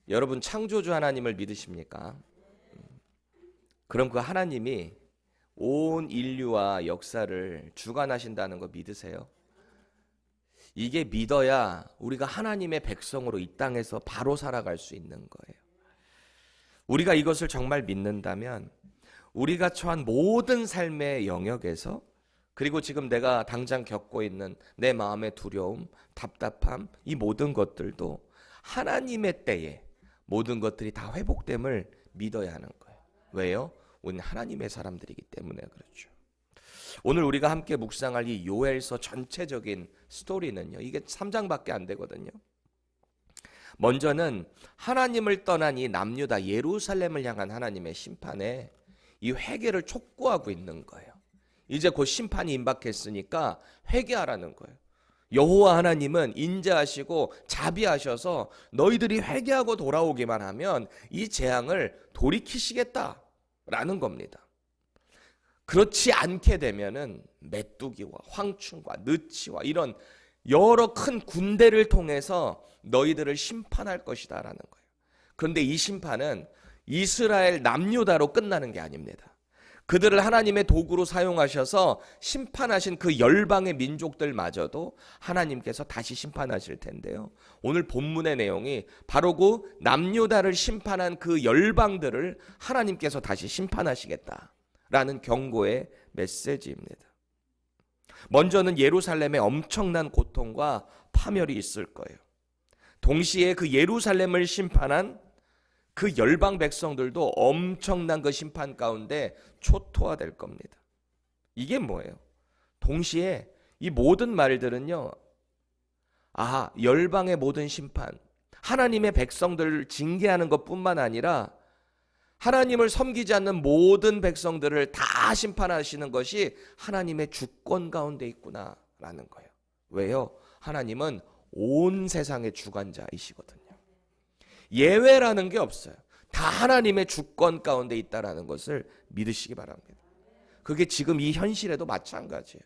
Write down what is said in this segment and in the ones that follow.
여러분 창조주 하나님을 믿으십니까? 그럼 그 하나님이 온 인류와 역사를 주관하신다는 거 믿으세요? 이게 믿어야 우리가 하나님의 백성으로 이 땅에서 바로 살아갈 수 있는 거예요. 우리가 이것을 정말 믿는다면 우리가 처한 모든 삶의 영역에서, 그리고 지금 내가 당장 겪고 있는 내 마음의 두려움, 답답함, 이 모든 것들도 하나님의 때에 모든 것들이 다 회복됨을 믿어야 하는 거예요. 왜요? 우리는 하나님의 사람들이기 때문에 그렇죠. 오늘 우리가 함께 묵상할 이 요엘서 전체적인 스토리는요, 이게 3장밖에 안 되거든요. 먼저는 하나님을 떠난 이 남유다 예루살렘을 향한 하나님의 심판에 이 회개를 촉구하고 있는 거예요. 이제 곧 심판이 임박했으니까 회개하라는 거예요. 여호와 하나님은 인자하시고 자비하셔서 너희들이 회개하고 돌아오기만 하면 이 재앙을 돌이키시겠다라는 겁니다. 그렇지 않게 되면은 메뚜기와 황충과 느치와 이런 여러 큰 군대를 통해서 너희들을 심판할 것이다라는 거예요. 그런데 이 심판은 이스라엘 남유다로 끝나는 게 아닙니다. 그들을 하나님의 도구로 사용하셔서 심판하신 그 열방의 민족들마저도 하나님께서 다시 심판하실 텐데요. 오늘 본문의 내용이 바로 그 남유다를 심판한 그 열방들을 하나님께서 다시 심판하시겠다라는 경고의 메시지입니다. 먼저는 예루살렘에 엄청난 고통과 파멸이 있을 거예요. 동시에 그 예루살렘을 심판한 그 열방 백성들도 엄청난 그 심판 가운데 초토화될 겁니다. 이게 뭐예요? 동시에 이 모든 말들은요, 열방의 모든 심판, 하나님의 백성들을 징계하는 것뿐만 아니라 하나님을 섬기지 않는 모든 백성들을 다 심판하시는 것이 하나님의 주권 가운데 있구나라는 거예요. 왜요? 하나님은 온 세상의 주관자이시거든요. 예외라는 게 없어요. 다 하나님의 주권 가운데 있다라는 것을 믿으시기 바랍니다. 그게 지금 이 현실에도 마찬가지예요.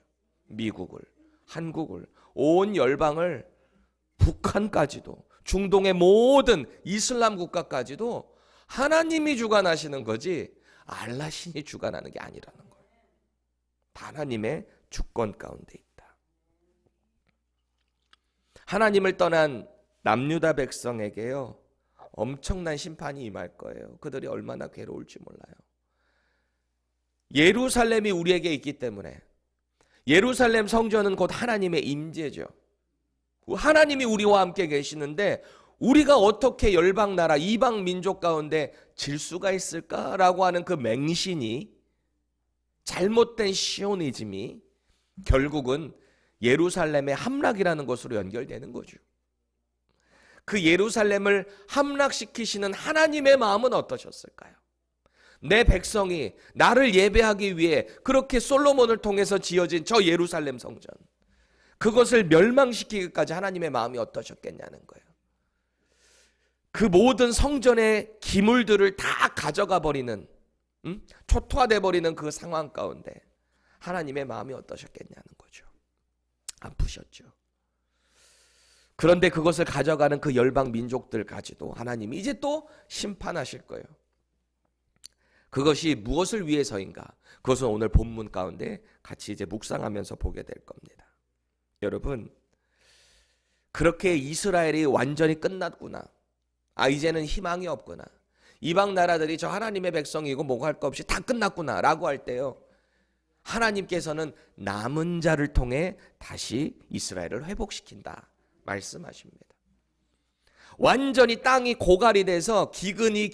미국을, 한국을, 온 열방을, 북한까지도, 중동의 모든 이슬람 국가까지도 하나님이 주관하시는 거지 알라신이 주관하는 게 아니라는 거예요. 다 하나님의 주권 가운데 있다. 하나님을 떠난 남유다 백성에게요, 엄청난 심판이 임할 거예요. 그들이 얼마나 괴로울지 몰라요. 예루살렘이 우리에게 있기 때문에, 예루살렘 성전은 곧 하나님의 임재죠. 하나님이 우리와 함께 계시는데 우리가 어떻게 열방 나라, 이방 민족 가운데 질 수가 있을까라고 하는 그 맹신이, 잘못된 시오니즘이 결국은 예루살렘의 함락이라는 것으로 연결되는 거죠. 그 예루살렘을 함락시키시는 하나님의 마음은 어떠셨을까요? 내 백성이 나를 예배하기 위해 그렇게 솔로몬을 통해서 지어진 저 예루살렘 성전, 그것을 멸망시키기까지 하나님의 마음이 어떠셨겠냐는 거예요. 그 모든 성전의 기물들을 다 가져가 버리는, 초토화돼 버리는 그 상황 가운데 하나님의 마음이 어떠셨겠냐는 거죠. 아프셨죠. 그런데 그것을 가져가는 그 열방 민족들까지도 하나님이 이제 또 심판하실 거예요. 그것이 무엇을 위해서인가? 그것은 오늘 본문 가운데 같이 이제 묵상하면서 보게 될 겁니다. 여러분, 그렇게 이스라엘이 완전히 끝났구나, 이제는 희망이 없구나, 이방 나라들이 저 하나님의 백성이고 뭐고 할 것 없이 다 끝났구나 라고 할 때요, 하나님께서는 남은 자를 통해 다시 이스라엘을 회복시킨다 말씀하십니다. 완전히 땅이 고갈이 돼서 기근이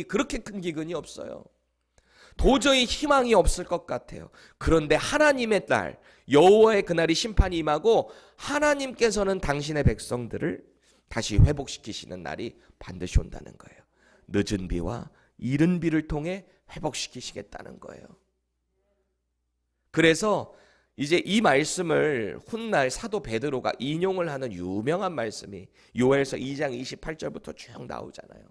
그렇게 큰 기근이 없어요. 도저히 희망이 없을 것 같아요. 그런데 하나님의 날, 여호와의 그날이 심판이 임하고 하나님께서는 당신의 백성들을 다시 회복시키시는 날이 반드시 온다는 거예요. 늦은 비와 이른 비를 통해 회복시키시겠다는 거예요. 그래서 이제 이 말씀을 훗날 사도 베드로가 인용을 하는 유명한 말씀이 요엘서 2장 28절부터 쭉 나오잖아요.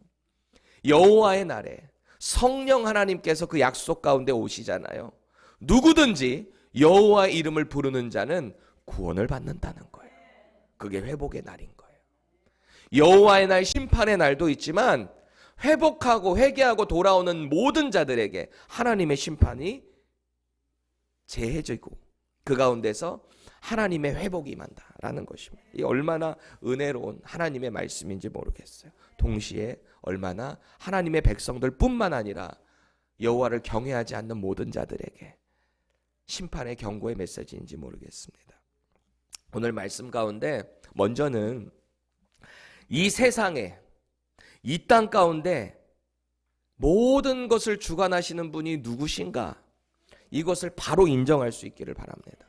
여호와의 날에 성령 하나님께서 그 약속 가운데 오시잖아요. 누구든지 여호와의 이름을 부르는 자는 구원을 받는다는 거예요. 그게 회복의 날인 거예요. 여호와의 날, 심판의 날도 있지만 회복하고 회개하고 돌아오는 모든 자들에게 하나님의 심판이 제해지고 그 가운데서 하나님의 회복이 임한다라는 것입니다. 이 얼마나 은혜로운 하나님의 말씀인지 모르겠어요. 동시에 얼마나 하나님의 백성들뿐만 아니라 여호와를 경외하지 않는 모든 자들에게 심판의 경고의 메시지인지 모르겠습니다. 오늘 말씀 가운데 먼저는 이 세상에, 이 땅 가운데 모든 것을 주관하시는 분이 누구신가? 이것을 바로 인정할 수 있기를 바랍니다.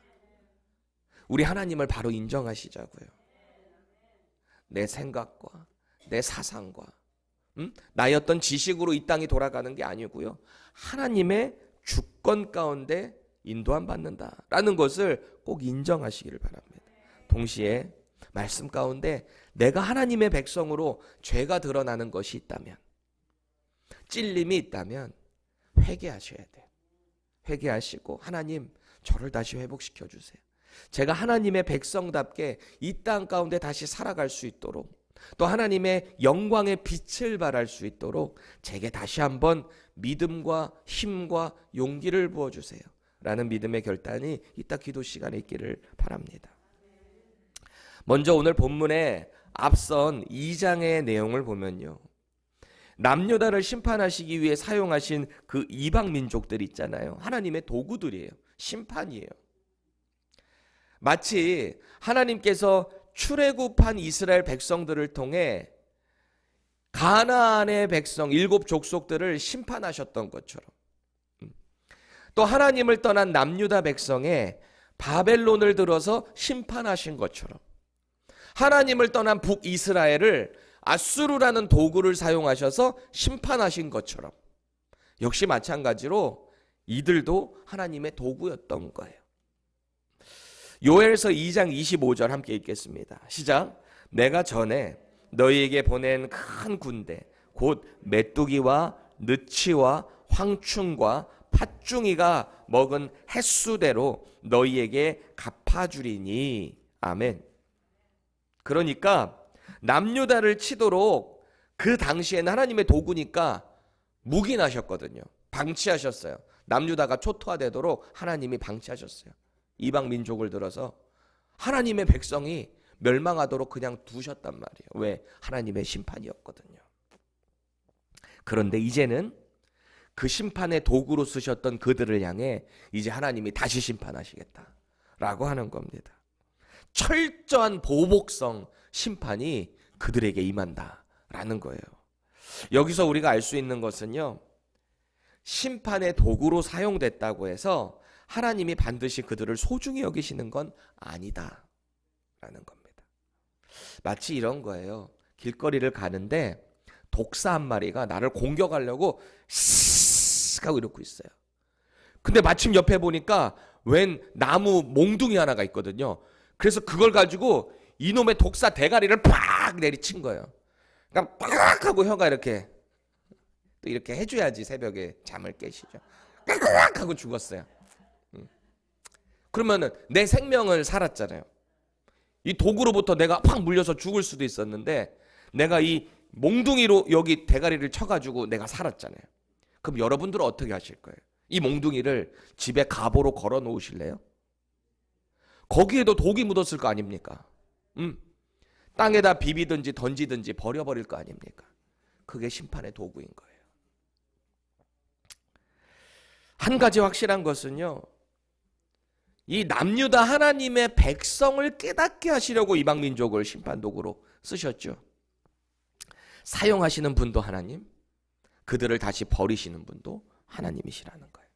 우리 하나님을 바로 인정하시자고요. 내 생각과 내 사상과 나의 어떤 지식으로 이 땅이 돌아가는 게 아니고요. 하나님의 주권 가운데 인도함 받는다라는 것을 꼭 인정하시기를 바랍니다. 동시에 말씀 가운데 내가 하나님의 백성으로 죄가 드러나는 것이 있다면, 찔림이 있다면 회개하셔야 돼요. 회개하시고 하나님 저를 다시 회복시켜 주세요. 제가 하나님의 백성답게 이 땅 가운데 다시 살아갈 수 있도록, 또 하나님의 영광의 빛을 발할 수 있도록 제게 다시 한번 믿음과 힘과 용기를 부어주세요 라는 믿음의 결단이 이따 기도 시간에 있기를 바랍니다. 먼저 오늘 본문에 앞선 2장의 내용을 보면요, 남유다를 심판하시기 위해 사용하신 그 이방 민족들 있잖아요. 하나님의 도구들이에요. 심판이에요. 마치 하나님께서 출애굽한 이스라엘 백성들을 통해 가나안의 백성 7 족속들을 심판하셨던 것처럼, 또 하나님을 떠난 남유다 백성에 바벨론을 들어서 심판하신 것처럼, 하나님을 떠난 북이스라엘을 아수르라는 도구를 사용하셔서 심판하신 것처럼, 역시 마찬가지로 이들도 하나님의 도구였던 거예요. 요엘서 2장 25절 함께 읽겠습니다. 시작. 내가 전에 너희에게 보낸 큰 군대 곧 메뚜기와 느치와 황충과 팥중이가 먹은 횟수대로 너희에게 갚아주리니. 아멘. 그러니까 남유다를 치도록 그 당시에는 하나님의 도구니까 묵인하셨거든요. 방치하셨어요. 남유다가 초토화되도록 하나님이 방치하셨어요. 이방 민족을 들어서 하나님의 백성이 멸망하도록 그냥 두셨단 말이에요. 왜? 하나님의 심판이었거든요. 그런데 이제는 그 심판의 도구로 쓰셨던 그들을 향해 이제 하나님이 다시 심판하시겠다라고 하는 겁니다. 철저한 보복성 심판이 그들에게 임한다라는 거예요. 여기서 우리가 알 수 있는 것은요, 심판의 도구로 사용됐다고 해서 하나님이 반드시 그들을 소중히 여기시는 건 아니다라는 겁니다. 마치 이런 거예요. 길거리를 가는데 독사 한 마리가 나를 공격하려고 씩 하고 이러고 있어요. 근데 마침 옆에 보니까 웬 나무 몽둥이 하나가 있거든요. 그래서 그걸 가지고 이놈의 독사 대가리를 팍 내리친 거예요. 그러니까 팍 하고 혀가 이렇게, 또 이렇게 해줘야지 새벽에 잠을 깨시죠. 팍 하고 죽었어요. 그러면은 내 생명을 살았잖아요. 이 도구로부터 내가 팍 물려서 죽을 수도 있었는데 내가 이 몽둥이로 여기 대가리를 쳐가지고 내가 살았잖아요. 그럼 여러분들은 어떻게 하실 거예요? 이 몽둥이를 집에 갑오로 걸어 놓으실래요? 거기에도 독이 묻었을 거 아닙니까? 땅에다 비비든지 던지든지 버려버릴 거 아닙니까? 그게 심판의 도구인 거예요. 한 가지 확실한 것은요, 이 남유다 하나님의 백성을 깨닫게 하시려고 이방 민족을 심판 도구로 쓰셨죠. 사용하시는 분도 하나님, 그들을 다시 버리시는 분도 하나님이시라는 거예요.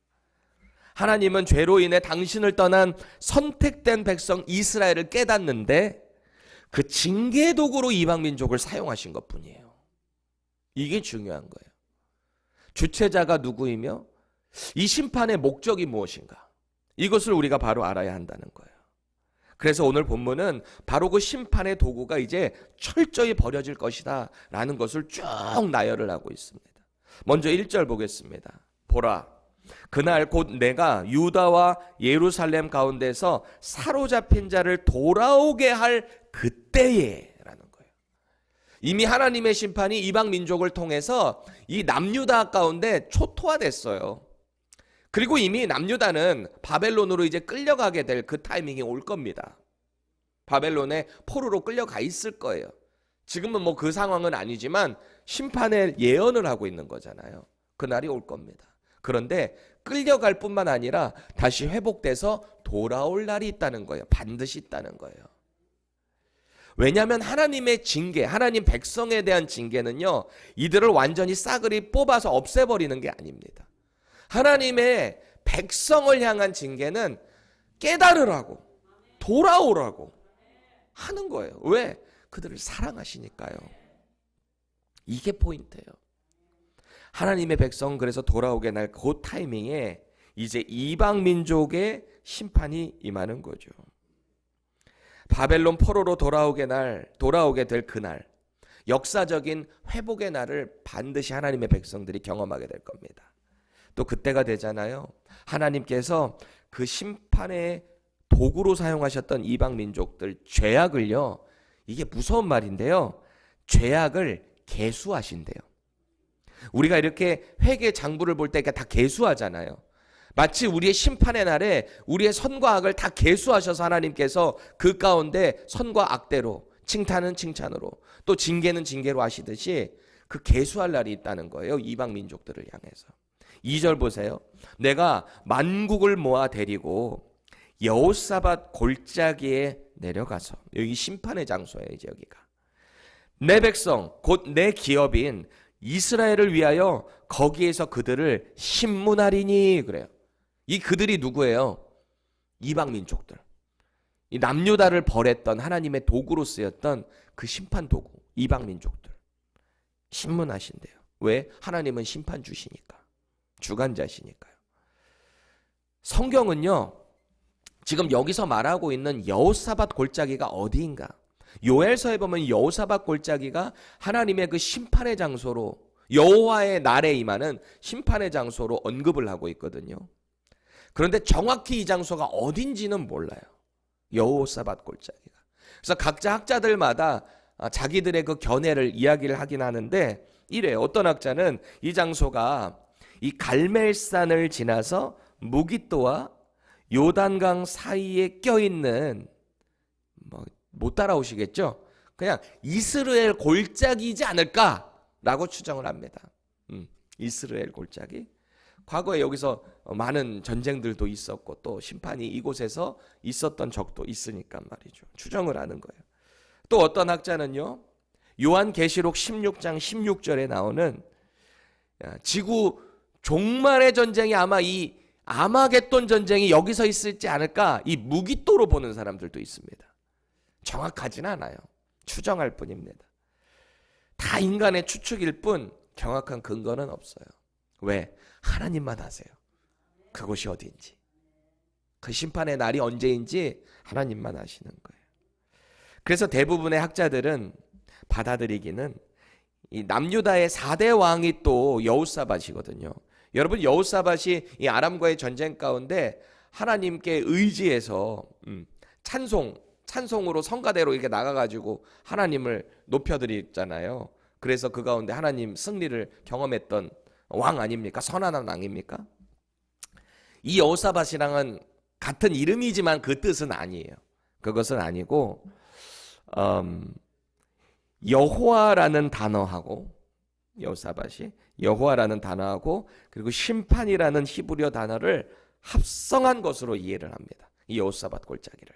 하나님은 죄로 인해 당신을 떠난 선택된 백성 이스라엘을 깨닫는데 그 징계 도구로 이방 민족을 사용하신 것뿐이에요. 이게 중요한 거예요. 주체자가 누구이며 이 심판의 목적이 무엇인가? 이것을 우리가 바로 알아야 한다는 거예요. 그래서 오늘 본문은 바로 그 심판의 도구가 이제 철저히 버려질 것이다 라는 것을 쭉 나열을 하고 있습니다. 먼저 1절 보겠습니다. 보라, 그날 곧 내가 유다와 예루살렘 가운데서 사로잡힌 자를 돌아오게 할 그때에 라는 거예요. 이미 하나님의 심판이 이방 민족을 통해서 이 남유다 가운데 초토화됐어요. 그리고 이미 남유다는 바벨론으로 이제 끌려가게 될 그 타이밍이 올 겁니다. 바벨론의 포로로 끌려가 있을 거예요. 지금은 뭐 그 상황은 아니지만 심판의 예언을 하고 있는 거잖아요. 그날이 올 겁니다. 그런데 끌려갈 뿐만 아니라 다시 회복돼서 돌아올 날이 있다는 거예요. 반드시 있다는 거예요. 왜냐하면 하나님의 징계, 하나님 백성에 대한 징계는요, 이들을 완전히 싸그리 뽑아서 없애버리는 게 아닙니다. 하나님의 백성을 향한 징계는 깨달으라고, 돌아오라고 하는 거예요. 왜? 그들을 사랑하시니까요. 이게 포인트예요. 하나님의 백성 그래서 돌아오게 날 그 타이밍에 이제 이방 민족의 심판이 임하는 거죠. 바벨론 포로로 돌아오게 될 그날, 역사적인 회복의 날을 반드시 하나님의 백성들이 경험하게 될 겁니다. 또 그때가 되잖아요. 하나님께서 그 심판의 도구로 사용하셨던 이방 민족들 죄악을요, 이게 무서운 말인데요, 죄악을 계수하신대요. 우리가 이렇게 회개 장부를 볼 때 다 계수하잖아요. 마치 우리의 심판의 날에 우리의 선과 악을 다 계수하셔서 하나님께서 그 가운데 선과 악대로, 칭찬은 칭찬으로, 또 징계는 징계로 하시듯이 그 계수할 날이 있다는 거예요. 이방 민족들을 향해서. 2절 보세요. 내가 만국을 모아 데리고 여호사밧 골짜기에 내려가서, 여기 심판의 장소예요. 이제 여기가 내 백성 곧 내 기업인 이스라엘을 위하여 거기에서 그들을 심문하리니. 그래요. 이 그들이 누구예요? 이방 민족들. 이 남유다를 벌했던 하나님의 도구로 쓰였던 그 심판 도구, 이방 민족들 심문하신대요. 왜? 하나님은 심판 주시니까, 주관자시니까요. 성경은요, 지금 여기서 말하고 있는 여호사밧 골짜기가 어디인가? 요엘서에 보면 여호사밧 골짜기가 하나님의 그 심판의 장소로, 여호와의 날에 임하는 심판의 장소로 언급을 하고 있거든요. 그런데 정확히 이 장소가 어딘지는 몰라요. 여호사밧 골짜기가. 그래서 각자 학자들마다 자기들의 그 견해를 이야기를 하긴 하는데, 이래요. 어떤 학자는 이 장소가 이 갈멜산을 지나서 무깃도와 요단강 사이에 껴있는, 못 따라오시겠죠? 그냥 이스라엘 골짜기이지 않을까라고 추정을 합니다. 이스라엘 골짜기. 과거에 여기서 많은 전쟁들도 있었고 또 심판이 이곳에서 있었던 적도 있으니까 말이죠. 추정을 하는 거예요. 또 어떤 학자는요, 요한계시록 16장 16절에 나오는 지구 종말의 전쟁이 아마 이 아마겟돈 전쟁이 여기서 있을지 않을까, 이 무깃도로 보는 사람들도 있습니다. 정확하진 않아요. 추정할 뿐입니다. 다 인간의 추측일 뿐 정확한 근거는 없어요. 왜? 하나님만 아세요. 그곳이 어디인지, 그 심판의 날이 언제인지 하나님만 아시는 거예요. 그래서 대부분의 학자들은 받아들이기는 이 남유다의 4대 왕이 또 여호사밧이거든요. 여러분, 여호사밧이 이 아람과의 전쟁 가운데 하나님께 의지해서 찬송으로 성가대로 이렇게 나가가지고 하나님을 높여드리잖아요. 그래서 그 가운데 하나님 승리를 경험했던 왕 아닙니까? 선한 왕 아닙니까? 이 여호사밧이랑은 같은 이름이지만 그 뜻은 아니에요. 그것은 아니고 여호와라는 단어하고, 여호사밧이 여호와라는 단어하고 그리고 심판이라는 히브리어 단어를 합성한 것으로 이해를 합니다. 이 여호사밧 골짜기를.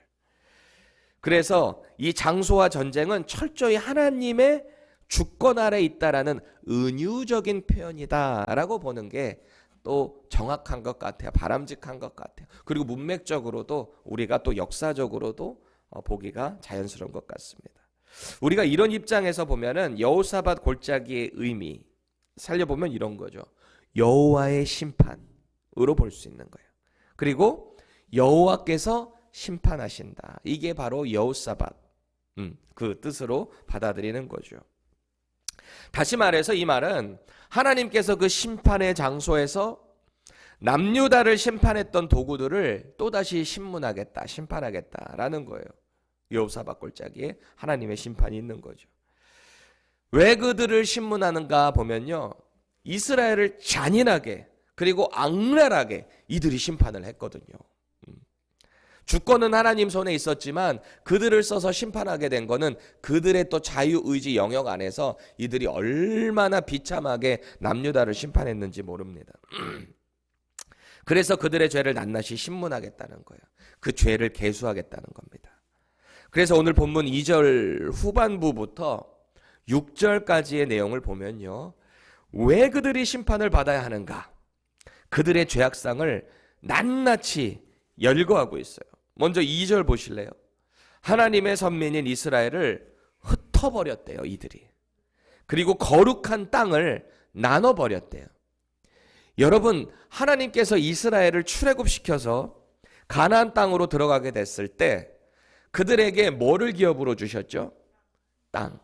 그래서 이 장소와 전쟁은 철저히 하나님의 주권 아래 있다라는 은유적인 표현이다라고 보는 게 또 정확한 것 같아요. 바람직한 것 같아요. 그리고 문맥적으로도 우리가 또 역사적으로도 보기가 자연스러운 것 같습니다. 우리가 이런 입장에서 보면은 여호사밧 골짜기의 의미 살려보면 이런 거죠. 여호와의 심판으로 볼 수 있는 거예요. 그리고 여호와께서 심판하신다. 이게 바로 여호사밧, 그 뜻으로 받아들이는 거죠. 다시 말해서 이 말은 하나님께서 그 심판의 장소에서 남유다를 심판했던 도구들을 또다시 심판하겠다라는 거예요. 여호사밧 골짜기에 하나님의 심판이 있는 거죠. 왜 그들을 심문하는가 보면요, 이스라엘을 잔인하게 그리고 악랄하게 이들이 심판을 했거든요. 주권은 하나님 손에 있었지만 그들을 써서 심판하게 된 거는 그들의 또 자유의지 영역 안에서 이들이 얼마나 비참하게 남유다를 심판했는지 모릅니다. 그래서 그들의 죄를 낱낱이 심문하겠다는 거예요. 그 죄를 계수하겠다는 겁니다. 그래서 오늘 본문 2절 후반부부터 6절까지의 내용을 보면요, 왜 그들이 심판을 받아야 하는가, 그들의 죄악상을 낱낱이 열거하고 있어요. 먼저 2절 보실래요? 하나님의 선민인 이스라엘을 흩어버렸대요, 이들이. 그리고 거룩한 땅을 나눠버렸대요. 여러분, 하나님께서 이스라엘을 출애굽시켜서 가나안 땅으로 들어가게 됐을 때 그들에게 뭐를 기업으로 주셨죠? 땅.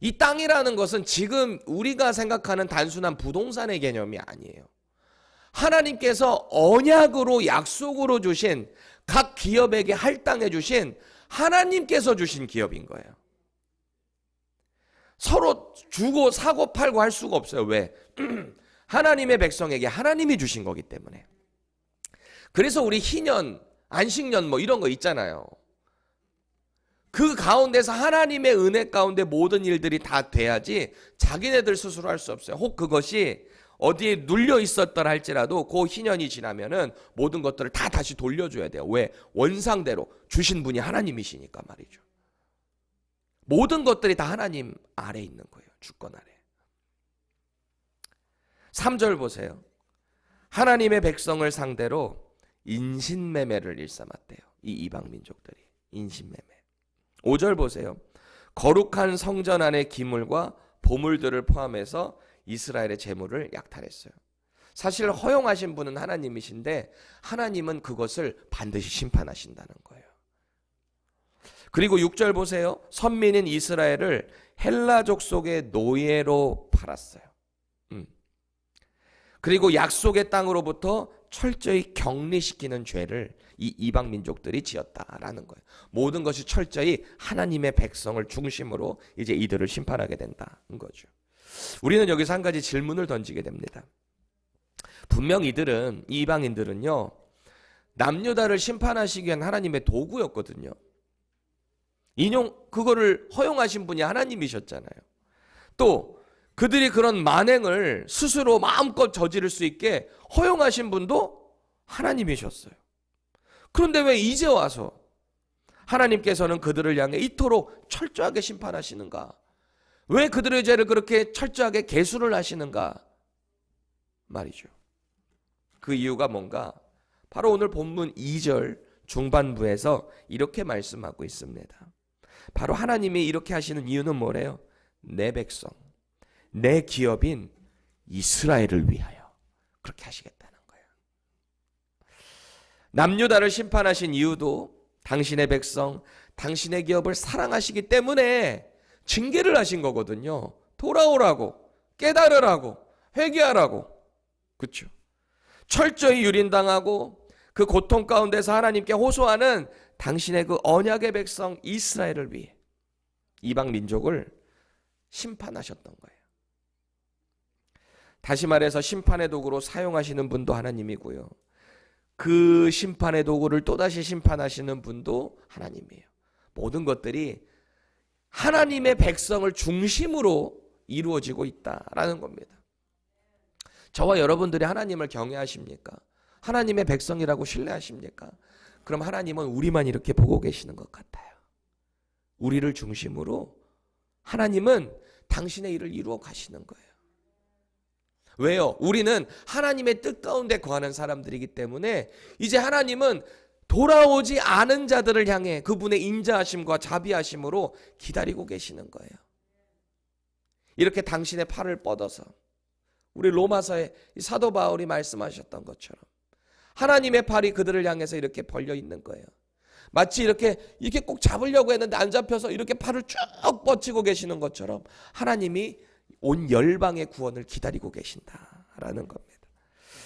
이 땅이라는 것은 지금 우리가 생각하는 단순한 부동산의 개념이 아니에요. 하나님께서 언약으로 약속으로 주신, 각 기업에게 할당해 주신, 하나님께서 주신 기업인 거예요. 서로 주고 사고 팔고 할 수가 없어요. 왜? 하나님의 백성에게 하나님이 주신 거기 때문에. 그래서 우리 희년, 안식년 뭐 이런 거 있잖아요. 그 가운데서 하나님의 은혜 가운데 모든 일들이 다 돼야지 자기네들 스스로 할 수 없어요. 혹 그것이 어디에 눌려 있었더라 할지라도 그 희년이 지나면은 모든 것들을 다 다시 돌려줘야 돼요. 왜? 원상대로 주신 분이 하나님이시니까 말이죠. 모든 것들이 다 하나님 아래 있는 거예요. 주권 아래. 3절 보세요. 하나님의 백성을 상대로 인신매매를 일삼았대요. 이 이방 민족들이 인신매매. 5절 보세요. 거룩한 성전 안의 기물과 보물들을 포함해서 이스라엘의 재물을 약탈했어요. 사실 허용하신 분은 하나님이신데 하나님은 그것을 반드시 심판하신다는 거예요. 그리고 6절 보세요. 선민인 이스라엘을 헬라 족속의 노예로 팔았어요. 그리고 약속의 땅으로부터 철저히 격리시키는 죄를 이 이방 민족들이 지었다라는 거예요. 모든 것이 철저히 하나님의 백성을 중심으로 이제 이들을 심판하게 된다는 거죠. 우리는 여기서 한 가지 질문을 던지게 됩니다. 분명 이들은, 이 이방인들은요, 남유다를 심판하시기 위한 하나님의 도구였거든요. 그거를 허용하신 분이 하나님이셨잖아요. 또 그들이 그런 만행을 스스로 마음껏 저지를 수 있게 허용하신 분도 하나님이셨어요. 그런데 왜 이제 와서 하나님께서는 그들을 향해 이토록 철저하게 심판하시는가? 왜 그들의 죄를 그렇게 철저하게 계수를 하시는가 말이죠. 그 이유가 뭔가? 바로 오늘 본문 2절 중반부에서 이렇게 말씀하고 있습니다. 바로 하나님이 이렇게 하시는 이유는 뭐래요? 내 백성, 내 기업인 이스라엘을 위하여 그렇게 하시겠다는 거예요. 남유다를 심판하신 이유도 당신의 백성, 당신의 기업을 사랑하시기 때문에 징계를 하신 거거든요. 돌아오라고, 깨달으라고, 회개하라고. 그렇죠? 철저히 유린당하고 그 고통 가운데서 하나님께 호소하는 당신의 그 언약의 백성 이스라엘을 위해 이방 민족을 심판하셨던 거예요. 다시 말해서 심판의 도구로 사용하시는 분도 하나님이고요. 그 심판의 도구를 또다시 심판하시는 분도 하나님이에요. 모든 것들이 하나님의 백성을 중심으로 이루어지고 있다라는 겁니다. 저와 여러분들이 하나님을 경외하십니까? 하나님의 백성이라고 신뢰하십니까? 그럼 하나님은 우리만 이렇게 보고 계시는 것 같아요. 우리를 중심으로 하나님은 당신의 일을 이루어 가시는 거예요. 왜요? 우리는 하나님의 뜻 가운데 거하는 사람들이기 때문에 이제 하나님은 돌아오지 않은 자들을 향해 그분의 인자하심과 자비하심으로 기다리고 계시는 거예요. 이렇게 당신의 팔을 뻗어서 우리 로마서에 사도 바울이 말씀하셨던 것처럼 하나님의 팔이 그들을 향해서 이렇게 벌려 있는 거예요. 마치 이렇게 꼭 잡으려고 했는데 안 잡혀서 이렇게 팔을 쭉 뻗치고 계시는 것처럼 하나님이 온 열방의 구원을 기다리고 계신다라는 겁니다.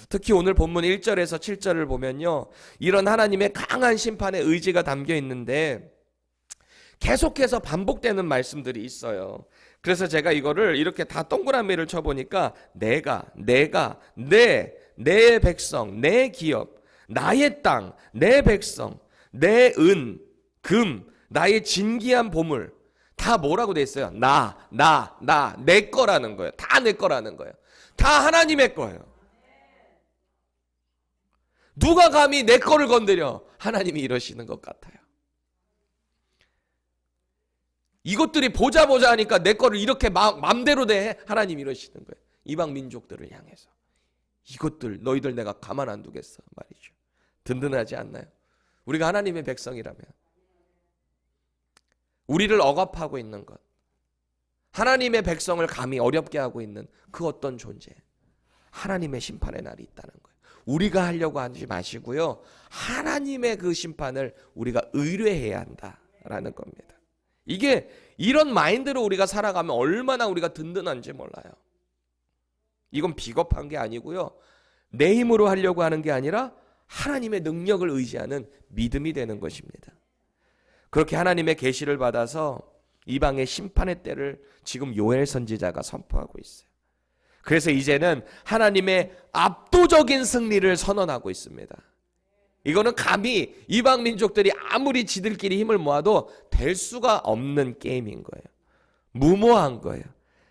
특히 오늘 본문 1절에서 7절을 보면요, 이런 하나님의 강한 심판의 의지가 담겨 있는데 계속해서 반복되는 말씀들이 있어요. 그래서 제가 이거를 이렇게 다 동그라미를 쳐보니까 내 백성, 내 기업, 나의 땅, 내 백성, 내 은, 금, 나의 진귀한 보물 다 뭐라고 돼 있어요? 내 거라는 거예요. 다 내 거라는 거예요. 다 하나님의 거예요. 누가 감히 내 거를 건드려? 하나님이 이러시는 것 같아요. 이것들이 보자 하니까 내 거를 이렇게 맘대로 대. 하나님이 이러시는 거예요. 이방 민족들을 향해서. 이것들 너희들 내가 가만 안 두겠어 말이죠. 든든하지 않나요? 우리가 하나님의 백성이라면 우리를 억압하고 있는 것, 하나님의 백성을 감히 어렵게 하고 있는 그 어떤 존재, 하나님의 심판의 날이 있다는 거예요. 우리가 하려고 하지 마시고요, 하나님의 그 심판을 우리가 의뢰해야 한다라는 겁니다. 이게 이런 마인드로 우리가 살아가면 얼마나 우리가 든든한지 몰라요. 이건 비겁한 게 아니고요, 내 힘으로 하려고 하는 게 아니라 하나님의 능력을 의지하는 믿음이 되는 것입니다. 그렇게 하나님의 계시를 받아서 이방의 심판의 때를 지금 요엘 선지자가 선포하고 있어요. 그래서 이제는 하나님의 압도적인 승리를 선언하고 있습니다. 이거는 감히 이방 민족들이 아무리 지들끼리 힘을 모아도 될 수가 없는 게임인 거예요. 무모한 거예요.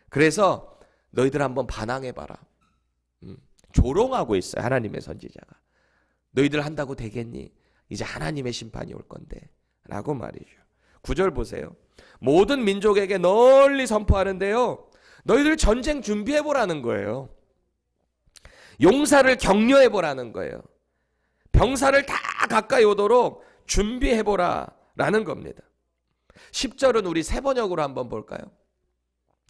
그래서 너희들 한번 반항해봐라. 조롱하고 있어요. 하나님의 선지자가. 너희들 한다고 되겠니? 이제 하나님의 심판이 올 건데 라고 말이죠. 9절 보세요. 모든 민족에게 널리 선포하는데요, 너희들 전쟁 준비해보라는 거예요. 용사를 격려해보라는 거예요. 병사를 다 가까이 오도록 준비해보라 라는 겁니다. 10절은 우리 세 번역으로 한번 볼까요?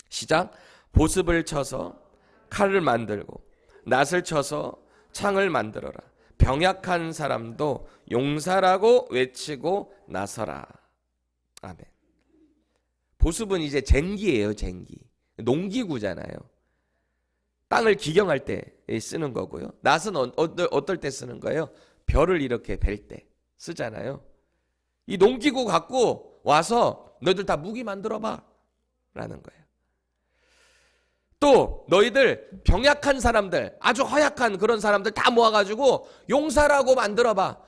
시작. 보습을 쳐서 칼을 만들고 낫을 쳐서 창을 만들어라. 병약한 사람도 용사라고 외치고 나서라. 아멘. 보습은 이제 쟁기예요. 쟁기. 농기구잖아요. 땅을 기경할 때 쓰는 거고요. 낫은 어떨 때 쓰는 거예요? 벼를 이렇게 벨 때 쓰잖아요. 이 농기구 갖고 와서 너희들 다 무기 만들어봐 라는 거예요. 또 너희들 병약한 사람들, 아주 허약한 그런 사람들 다 모아가지고 용사라고 만들어봐.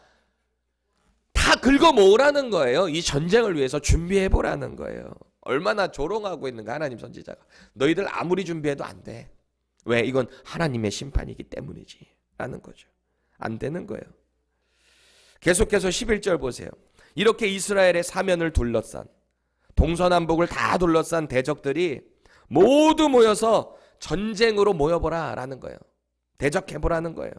다 긁어 모으라는 거예요. 이 전쟁을 위해서 준비해보라는 거예요. 얼마나 조롱하고 있는가 하나님 선지자가. 너희들 아무리 준비해도 안 돼. 왜? 이건 하나님의 심판이기 때문이지 라는 거죠. 안 되는 거예요. 계속해서 11절 보세요. 이렇게 이스라엘의 사면을 둘러싼, 동서남북을 다 둘러싼 대적들이 모두 모여서 전쟁으로 모여보라 라는 거예요. 대적해보라는 거예요.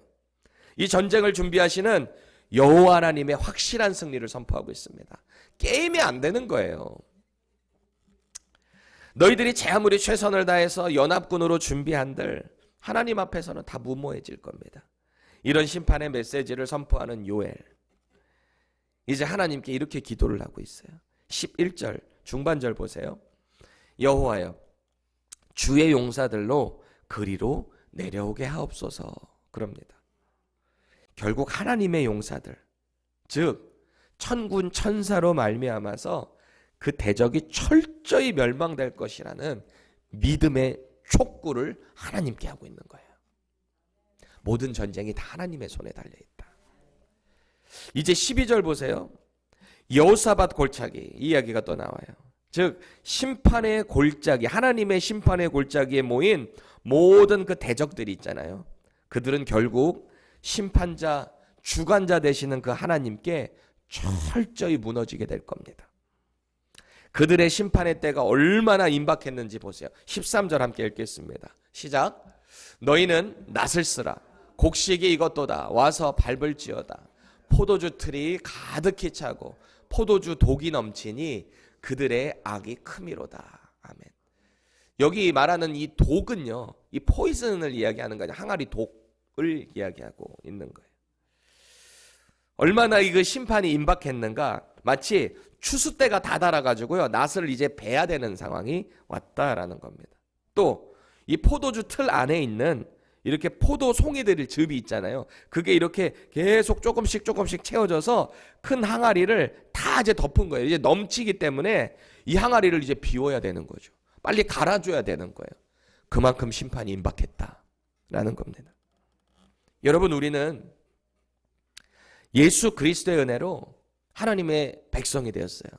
이 전쟁을 준비하시는 여호와 하나님의 확실한 승리를 선포하고 있습니다. 게임이 안 되는 거예요. 너희들이 제 아무리 최선을 다해서 연합군으로 준비한들 하나님 앞에서는 다 무모해질 겁니다. 이런 심판의 메시지를 선포하는 요엘, 이제 하나님께 이렇게 기도를 하고 있어요. 11절 중반절 보세요. 여호와여, 주의 용사들로 그리로 내려오게 하옵소서. 그럽니다. 결국 하나님의 용사들, 즉 천군 천사로 말미암아서 그 대적이 철저히 멸망될 것이라는 믿음의 촉구를 하나님께 하고 있는 거예요. 모든 전쟁이 다 하나님의 손에 달려있다. 이제 12절 보세요. 여호사밧 골짜기 이야기가 또 나와요. 즉 심판의 골짜기, 하나님의 심판의 골짜기에 모인 모든 그 대적들이 있잖아요. 그들은 결국 심판자, 주관자 되시는 그 하나님께 철저히 무너지게 될 겁니다. 그들의 심판의 때가 얼마나 임박했는지 보세요. 13절 함께 읽겠습니다. 시작. 너희는 낫을 쓰라. 곡식이 이것도다. 와서 밟을지어다. 포도주 틀이 가득히 차고 포도주 독이 넘치니 그들의 악이 크미로다. 아멘. 여기 말하는 이 독은요, 이 포이즌을 이야기하는 거냐, 항아리 독을 이야기하고 있는 거예요. 얼마나 이 심판이 임박했는가. 마치 추수 때가 다 달아가지고요, 낫을 이제 베야 되는 상황이 왔다라는 겁니다. 또 이 포도주 틀 안에 있는 이렇게 포도 송이들의 즙이 있잖아요. 그게 이렇게 계속 조금씩 채워져서 큰 항아리를 다 이제 덮은 거예요. 이제 넘치기 때문에 이 항아리를 이제 비워야 되는 거죠. 빨리 갈아줘야 되는 거예요. 그만큼 심판이 임박했다라는 겁니다. 여러분, 우리는 예수 그리스도의 은혜로 하나님의 백성이 되었어요.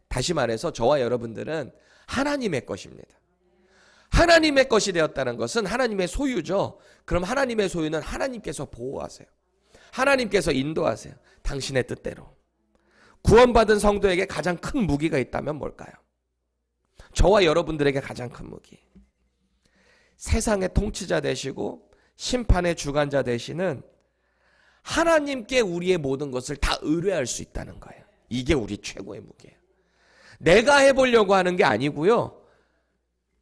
다시 말해서 저와 여러분들은 하나님의 것입니다. 하나님의 것이 되었다는 것은 하나님의 소유죠. 그럼 하나님의 소유는 하나님께서 보호하세요. 하나님께서 인도하세요. 당신의 뜻대로. 구원받은 성도에게 가장 큰 무기가 있다면 뭘까요? 저와 여러분들에게 가장 큰 무기. 세상의 통치자 되시고 심판의 주관자 되시는 하나님께 우리의 모든 것을 다 의뢰할 수 있다는 거예요. 이게 우리 최고의 무기예요. 내가 해보려고 하는 게 아니고요.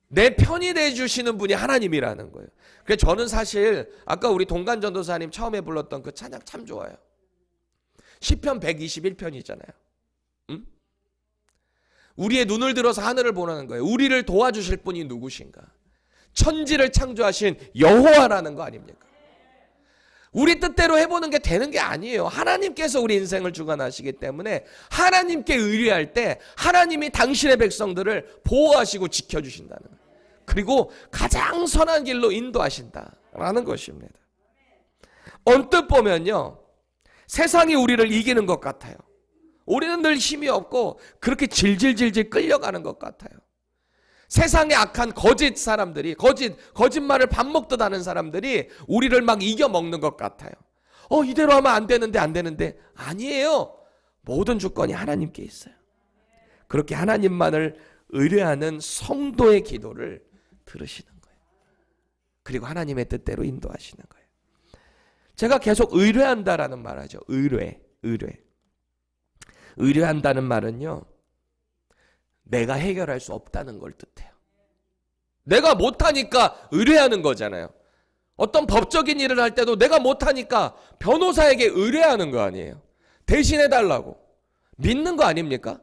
내 편이 돼주시는 분이 하나님이라는 거예요. 그래서 저는 사실 아까 우리 동간 전도사님 처음에 불렀던 그 찬양 참 좋아요. 시편 121편이잖아요. 응? 우리의 눈을 들어서 하늘을 보라는 거예요. 우리를 도와주실 분이 누구신가? 천지를 창조하신 여호와라는 거 아닙니까? 우리 뜻대로 해보는 게 되는 게 아니에요. 하나님께서 우리 인생을 주관하시기 때문에 하나님께 의뢰할 때 하나님이 당신의 백성들을 보호하시고 지켜주신다는 거예요. 그리고 가장 선한 길로 인도하신다라는 것입니다. 언뜻 보면요, 세상이 우리를 이기는 것 같아요. 우리는 늘 힘이 없고 그렇게 질질질질 끌려가는 것 같아요. 세상의 악한 거짓 사람들이 거짓말을 밥 먹듯 하는 사람들이 우리를 막 이겨먹는 것 같아요. 이대로 하면 안 되는데 아니에요. 모든 주권이 하나님께 있어요. 그렇게 하나님만을 의뢰하는 성도의 기도를 들으시는 거예요. 그리고 하나님의 뜻대로 인도하시는 거예요. 제가 계속 의뢰한다라는 말 하죠. 의뢰한다는 말은요, 내가 해결할 수 없다는 걸 뜻해요. 내가 못하니까 의뢰하는 거잖아요. 어떤 법적인 일을 할 때도 내가 못하니까 변호사에게 의뢰하는 거 아니에요. 대신해달라고. 믿는 거 아닙니까?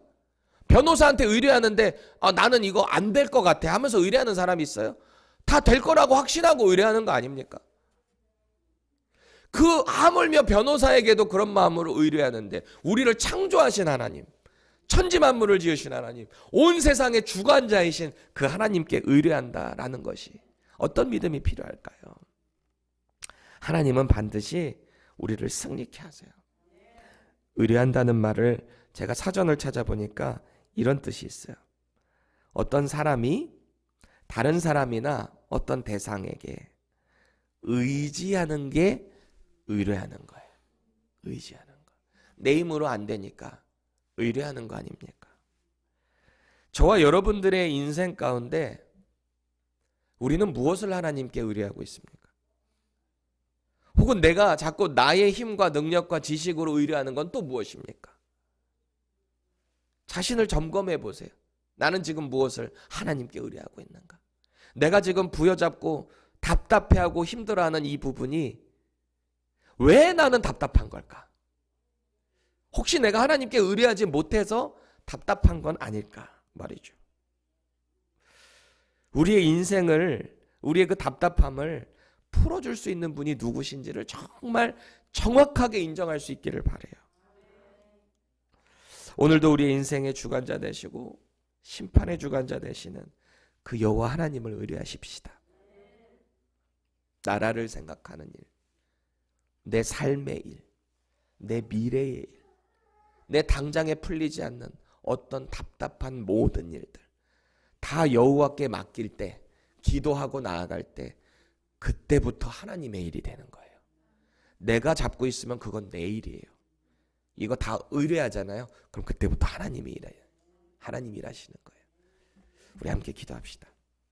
변호사한테 의뢰하는데 나는 이거 안 될 것 같아 하면서 의뢰하는 사람이 있어요? 다 될 거라고 확신하고 의뢰하는 거 아닙니까? 하물며 변호사에게도 그런 마음으로 의뢰하는데 우리를 창조하신 하나님, 천지만물을 지으신 하나님, 온 세상의 주관자이신 그 하나님께 의뢰한다라는 것이 어떤 믿음이 필요할까요? 하나님은 반드시 우리를 승리케 하세요. 의뢰한다는 말을 제가 사전을 찾아보니까 이런 뜻이 있어요. 어떤 사람이 다른 사람이나 어떤 대상에게 의지하는 게 의뢰하는 거예요. 의지하는 거. 내 힘으로 안 되니까 의뢰하는 거 아닙니까? 저와 여러분들의 인생 가운데 우리는 무엇을 하나님께 의뢰하고 있습니까? 혹은 내가 자꾸 나의 힘과 능력과 지식으로 의뢰하는 건 또 무엇입니까? 자신을 점검해 보세요. 나는 지금 무엇을 하나님께 의뢰하고 있는가? 내가 지금 부여잡고 답답해하고 힘들어하는 이 부분이 왜 나는 답답한 걸까? 혹시 내가 하나님께 의뢰하지 못해서 답답한 건 아닐까 말이죠. 우리의 인생을, 우리의 그 답답함을 풀어줄 수 있는 분이 누구신지를 정말 정확하게 인정할 수 있기를 바라요. 오늘도 우리의 인생의 주관자 되시고 심판의 주관자 되시는 그 여호와 하나님을 의뢰하십시다. 나라를 생각하는 일, 내 삶의 일, 내 미래의 일, 내 당장에 풀리지 않는 어떤 답답한 모든 일들 다 여호와께 맡길 때, 기도하고 나아갈 때 그때부터 하나님의 일이 되는 거예요. 내가 잡고 있으면 그건 내 일이에요. 이거 다 의뢰하잖아요. 그럼 그때부터 하나님이 일해요. 하나님이 일하시는 거예요. 우리 함께 기도합시다.